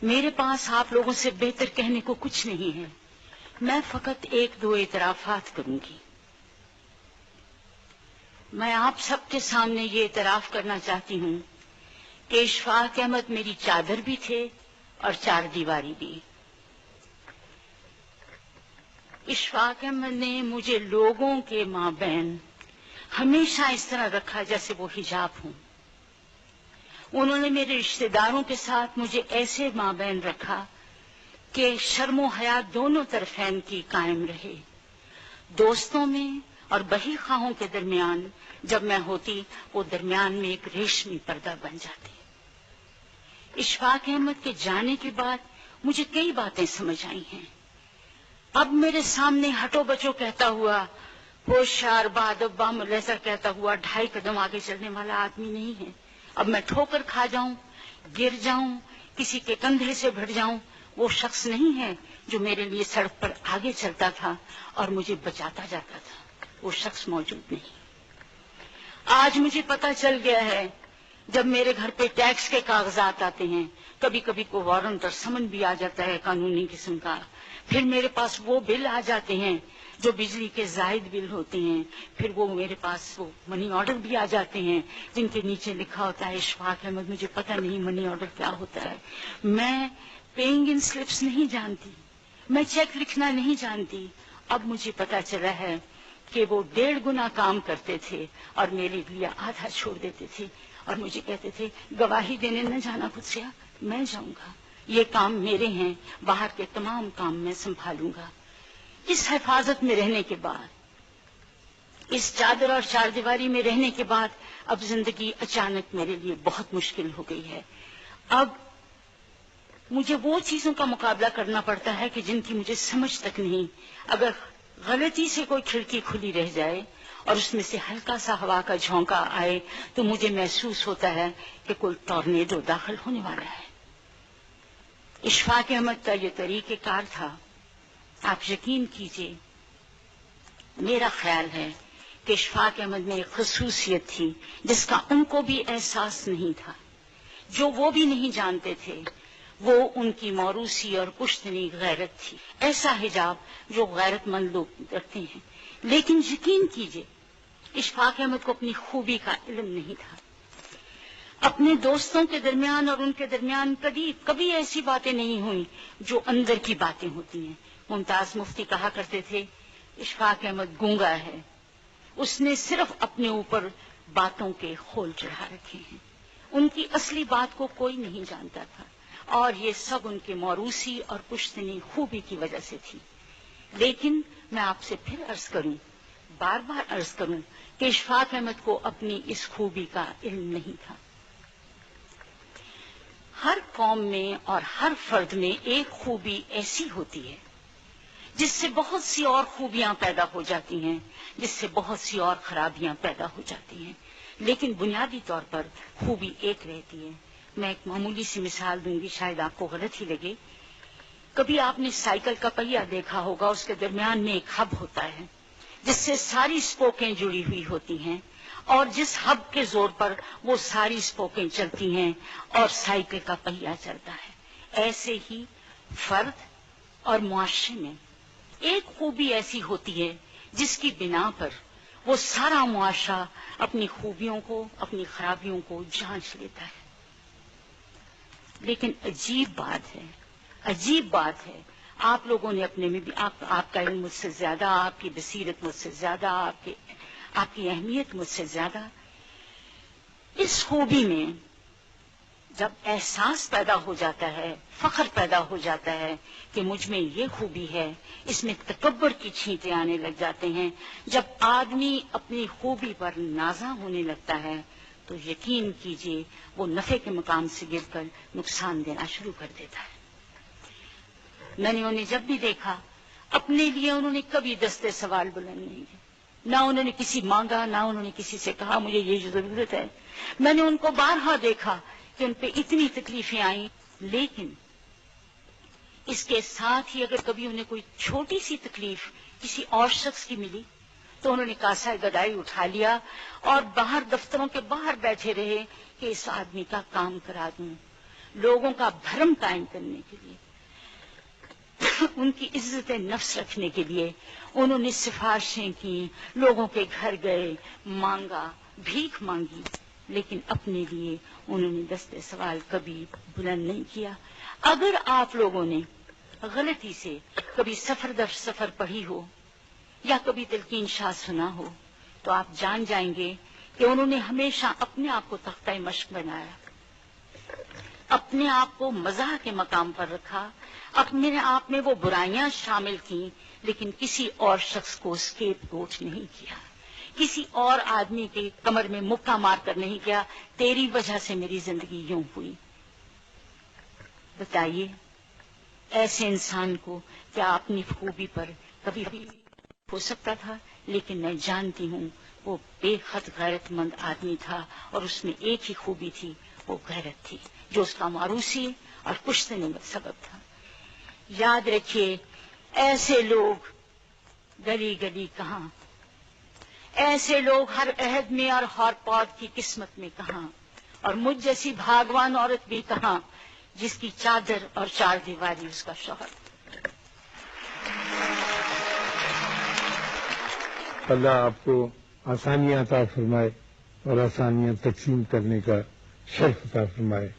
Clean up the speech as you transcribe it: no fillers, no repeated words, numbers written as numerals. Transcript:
میرے پاس آپ لوگوں سے بہتر کہنے کو کچھ نہیں ہے. میں فقط ایک دو اعترافات کروں گی. میں آپ سب کے سامنے یہ اعتراف کرنا چاہتی ہوں کہ اشفاق احمد میری چادر بھی تھے اور چار دیواری بھی. اشفاق احمد نے مجھے لوگوں کے مابین ہمیشہ اس طرح رکھا جیسے وہ حجاب ہوں. انہوں نے میرے رشتہ داروں کے ساتھ مجھے ایسے مابین رکھا کہ شرم و حیا دونوں طرفین کی قائم رہے. دوستوں میں اور بہی خواہوں کے درمیان جب میں ہوتی وہ درمیان میں ایک ریشمی پردہ بن جاتی. اشفاق احمد کے جانے کے بعد مجھے کئی باتیں سمجھ آئی ہیں. اب میرے سامنے ہٹو بچو کہتا ہوا، ہوشیار بادب بام لیسا کہتا ہوا 2.5 قدم آگے چلنے والا آدمی نہیں ہے. اب میں ٹھوکر کھا جاؤں، گر جاؤں، کسی کے کندھے سے بھٹ جاؤں، وہ شخص نہیں ہے جو میرے لیے سڑک پر آگے چلتا تھا اور مجھے بچاتا جاتا تھا. وہ شخص موجود نہیں. آج مجھے پتا چل گیا ہے، جب میرے گھر پہ ٹیکس کے کاغذات آتے ہیں، کبھی کبھی کو وارنٹ اور سمن بھی آ جاتا ہے قانونی قسم کا. پھر میرے پاس وہ بل آ جاتے ہیں جو بجلی کے زائد بل ہوتے ہیں. پھر وہ میرے پاس وہ منی آرڈر بھی آ جاتے ہیں جن کے نیچے لکھا ہوتا ہے اشفاق احمد. مجھے پتہ نہیں منی آرڈر کیا ہوتا ہے. میں پیئنگ ان سلپس نہیں جانتی، میں چیک لکھنا نہیں جانتی. اب مجھے پتا چلا ہے کہ وہ 1.5 گنا کام کرتے تھے اور میرے لیے آدھا چھوڑ دیتے تھے اور مجھے کہتے تھے گواہی دینے نہ جانا قدسیہ، میں جاؤں گا، یہ کام میرے ہیں، باہر کے تمام کام میں سنبھالوں گا. اس حفاظت میں رہنے کے بعد، اس چادر اور چار دیواری میں رہنے کے بعد اب زندگی اچانک میرے لیے بہت مشکل ہو گئی ہے. اب مجھے وہ چیزوں کا مقابلہ کرنا پڑتا ہے کہ جن کی مجھے سمجھ تک نہیں. اگر غلطی سے کوئی کھڑکی کھلی رہ جائے اور اس میں سے ہلکا سا ہوا کا جھونکا آئے تو مجھے محسوس ہوتا ہے کہ کوئی ٹورنیڈو داخل ہونے والا ہے. اشفاق احمد کا یہ طریقہ کار تھا. آپ یقین کیجئے، میرا خیال ہے کہ اشفاق احمد میں ایک خصوصیت تھی جس کا ان کو بھی احساس نہیں تھا، جو وہ بھی نہیں جانتے تھے. وہ ان کی موروثی اور پشتنی غیرت تھی. ایسا حجاب جو غیرت مند لوگ کرتے ہیں. لیکن یقین کیجئے اشفاق احمد کو اپنی خوبی کا علم نہیں تھا. اپنے دوستوں کے درمیان اور ان کے درمیان کبھی ایسی باتیں نہیں ہوئی جو اندر کی باتیں ہوتی ہیں. ممتاز مفتی کہا کرتے تھے اشفاق احمد گونگا ہے، اس نے صرف اپنے اوپر باتوں کے خول چڑھا رکھے ہیں. ان کی اصلی بات کو کوئی نہیں جانتا تھا اور یہ سب ان کے موروثی اور پشتنی خوبی کی وجہ سے تھی. لیکن میں آپ سے پھر عرض کروں، بار بار عرض کروں کہ اشفاق احمد کو اپنی اس خوبی کا علم نہیں تھا. ہر قوم میں اور ہر فرد میں ایک خوبی ایسی ہوتی ہے جس سے بہت سی اور خوبیاں پیدا ہو جاتی ہیں، جس سے بہت سی اور خرابیاں پیدا ہو جاتی ہیں، لیکن بنیادی طور پر خوبی ایک رہتی ہے. میں ایک معمولی سی مثال دوں گی، شاید آپ کو غلط ہی لگے. کبھی آپ نے سائیکل کا پہیہ دیکھا ہوگا، اس کے درمیان میں ایک ہب ہوتا ہے جس سے ساری اسپوکیں جڑی ہوئی ہوتی ہیں اور جس ہب کے زور پر وہ ساری اسپوکیں چلتی ہیں اور سائیکل کا پہیہ چلتا ہے. ایسے ہی فرد اور معاشرے میں ایک خوبی ایسی ہوتی ہے جس کی بنا پر وہ سارا معاشرہ اپنی خوبیوں کو، اپنی خرابیوں کو جانچ لیتا ہے. لیکن عجیب بات ہے، آپ لوگوں نے اپنے میں بھی آپ کا علم مجھ سے زیادہ، آپ کی بصیرت مجھ سے زیادہ، آپ کی اہمیت مجھ سے زیادہ. اس خوبی میں جب احساس پیدا ہو جاتا ہے، فخر پیدا ہو جاتا ہے کہ مجھ میں یہ خوبی ہے، اس میں تکبر کی چھینٹیں آنے لگ جاتے ہیں. جب آدمی اپنی خوبی پر نازاں ہونے لگتا ہے تو یقین کیجئے وہ نفع کے مقام سے گر کر نقصان دینا شروع کر دیتا ہے. میں نے انہیں جب بھی دیکھا، اپنے لیے انہوں نے کبھی دستے سوال بلند نہیں کیے، نہ انہوں نے کسی مانگا، نہ انہوں نے کسی سے کہا مجھے یہ ضرورت ہے. میں نے ان کو بارہا دیکھا کہ ان پہ اتنی تکلیفیں آئیں، لیکن اس کے ساتھ ہی اگر کبھی انہیں کوئی چھوٹی سی تکلیف کسی اور شخص کی ملی تو انہوں نے کاسہ گدائی اٹھا لیا اور باہر دفتروں کے باہر بیٹھے رہے کہ اس آدمی کا کام کرا دوں. لوگوں کا بھرم قائم کرنے کے لیے، ان کی عزت نفس رکھنے کے لیے انہوں نے سفارشیں کی، لوگوں کے گھر گئے، مانگا، بھیک مانگی، لیکن اپنے لیے انہوں نے دستے سوال کبھی بلند نہیں کیا۔ اگر آپ لوگوں نے غلطی سے کبھی سفر در سفر پڑھی ہو یا کبھی تلقین شاہ سنا ہو تو آپ جان جائیں گے کہ انہوں نے ہمیشہ اپنے آپ کو تختہ مشق بنایا، اپنے آپ کو مزاح کے مقام پر رکھا، اپنے آپ میں وہ برائیاں شامل تھیں، لیکن کسی اور شخص کو اسکیپ گوٹ نہیں کیا، کسی اور آدمی کے کمر میں مکہ مار کر نہیں کیا تیری وجہ سے میری زندگی یوں ہوئی۔ بتائیے ایسے انسان کو کیا اپنی خوبی پر کبھی بھی ہو سکتا تھا؟ لیکن میں جانتی ہوں وہ بے حد غیرت مند آدمی تھا، اور اس میں ایک ہی خوبی تھی، وہ غیرت تھی، جو اس کا ماروثی اور کشتنے کا سبب تھا۔ یاد رکھیے، ایسے لوگ گلی گلی کہاں، ایسے لوگ ہر عہد میں اور ہر پود کی قسمت میں کہاں، اور مجھ جیسی بھاگوان عورت بھی کہاں جس کی چادر اور چار دیواری اس کا شوہر۔ اللہ آپ کو آسانیاں عطا فرمائے اور آسانیاں تقسیم کرنے کا شرف عطا فرمائے۔